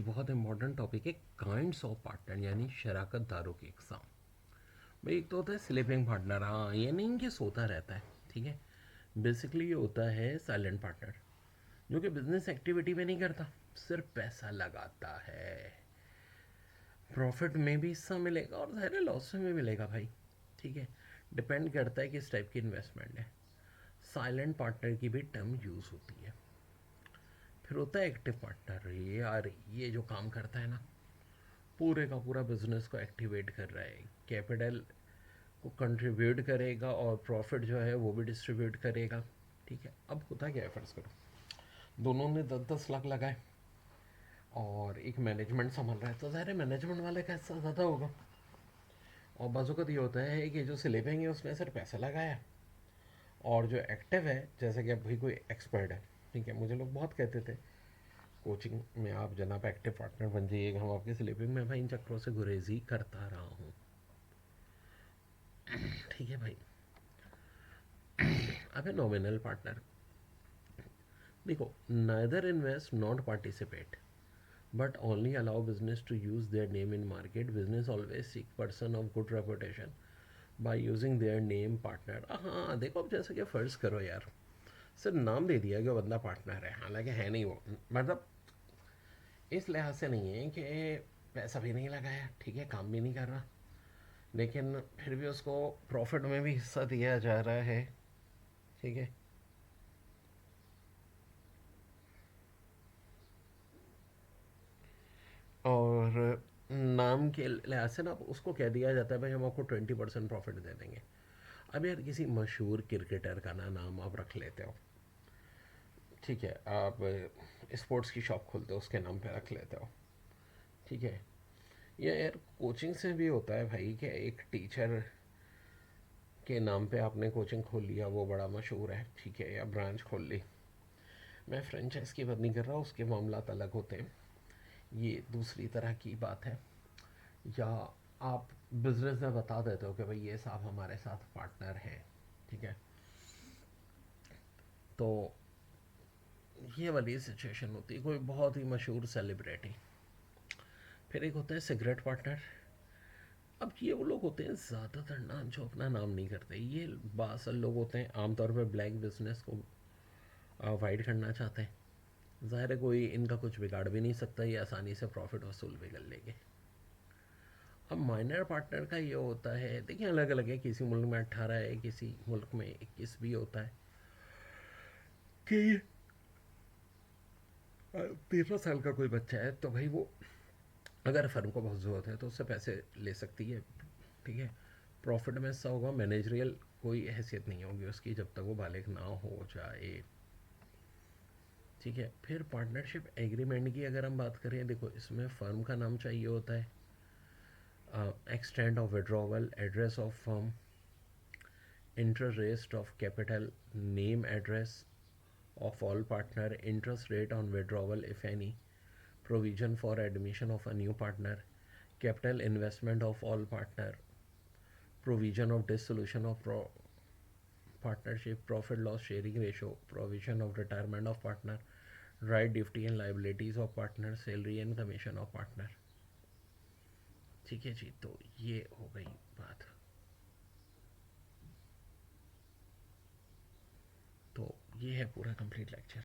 बहुत important topic है kinds of partner यानी शराकतदारों की इकसाम। भाई एक तो होता है स्लीपिंग पार्टनर, हाँ ये नहीं कि सोता रहता है, ठीक है। बेसिकली ये होता है साइलेंट पार्टनर जो कि बिजनेस एक्टिविटी में नहीं करता, सिर्फ पैसा लगाता है। प्रॉफिट में भी हिस्सा मिलेगा और ज़ाहिर लॉस में भी मिलेगा भाई, ठीक है। डिपेंड करता है किस टाइप की इन्वेस्टमेंट है। साइलेंट पार्टनर की भी टर्म यूज़ होती है। फिर होता है एक्टिव पार्टनर, ये यार ये जो काम करता है ना, पूरे का पूरा बिजनेस को एक्टिवेट कर रहा है, कैपिटल को कंट्रीब्यूट करेगा और प्रॉफिट जो है वो भी डिस्ट्रीब्यूट करेगा, ठीक है। अब होता क्या है, फर्ज करो दोनों ने 10-10 लाख लगाए और एक मैनेजमेंट संभाल रहा है, तो ज़ाहिर है मैनेजमेंट वाले का हिस्सा ज़्यादा होगा। और बाजू का ये होता है कि जो स्लीपिंग है उसने सिर्फ पैसा लगाया, और जो एक्टिव है जैसे कि अब भाई कोई एक्सपर्ट है, ठीक है। मुझे लोग बहुत कहते थे कोचिंग में, आप जनाब एक्टिव पार्टनर बन जाइएगा, हम आपकी स्लीपिंग में भाई इन चक्रों से गुरेजी करता रहा हूँ, ठीक है भाई। अब है नॉमिनल पार्टनर। देखो, neither invest not participate but only allow business to use their name in market. Business always seek person of good reputation by using their name partner. हाँ देखो, अब जैसे कि फ़र्ज़ करो यार, सिर्फ नाम दे दिया कि वो बंदा पार्टनर है, हालांकि है नहीं वो। मतलब इस लिहाज से नहीं है कि पैसा भी नहीं लगाया, ठीक है, काम भी नहीं कर रहा, लेकिन फिर भी उसको प्रॉफिट में भी हिस्सा दिया जा रहा है, ठीक है। और नाम के लिहाज से ना उसको कह दिया जाता है भाई हम आपको 20% प्रॉफिट दे देंगे। अब यार किसी मशहूर क्रिकेटर का ना नाम आप रख लेते हो, ठीक है, आप स्पोर्ट्स की शॉप खोलते हो उसके नाम पे रख लेते हो, ठीक है। या यार कोचिंग से भी होता है भाई कि एक टीचर के नाम पे आपने कोचिंग खोल लिया, वो बड़ा मशहूर है, ठीक है, या ब्रांच खोल ली। मैं फ्रेंचाइज की बात नहीं कर रहा, उसके मामला अलग होते हैं, ये दूसरी तरह की बात है। या आप बिजनेस में बता देते हो कि भाई ये साहब हमारे साथ पार्टनर हैं, ठीक है। तो ये वाली सिचुएशन होती है, कोई बहुत ही मशहूर सेलिब्रिटी। फिर एक होता है सिगरेट पार्टनर। अब ये वो लोग होते हैं ज़्यादातर ना जो अपना नाम नहीं करते, ये बासल लोग होते हैं, आमतौर पर ब्लैक बिजनेस को अवॉइड करना चाहते हैं। ज़ाहिर है कोई इनका कुछ बिगाड़ भी नहीं सकता, ये आसानी से प्रॉफिट वसूल भी कर लेंगे। अब माइनर पार्टनर का ये होता है, देखिए अलग अलग है, किसी मुल्क में 18 है, किसी मुल्क में 21 भी होता है कि 13 साल का कोई बच्चा है तो भाई वो अगर फर्म को बहुत ज़रूरत है तो उससे पैसे ले सकती है, ठीक है। प्रॉफिट में हिस्सा होगा, मैनेजरियल कोई हैसियत नहीं होगी उसकी जब तक वो बालिग ना हो जाए, ठीक है। फिर पार्टनरशिप एग्रीमेंट की अगर हम बात करें, देखो इसमें फर्म का नाम चाहिए होता है, extent of withdrawal, address of firm, interest rate of capital, name address of all partner, interest rate on withdrawal if any, provision for admission of a new partner, capital investment of all partner, provision of dissolution of partnership, profit loss sharing ratio, provision of retirement of partner, right duty and liabilities of partner, salary and commission of partner, ठीक है जी। तो ये हो गई बात। तो ये है पूरा कंप्लीट लेक्चर।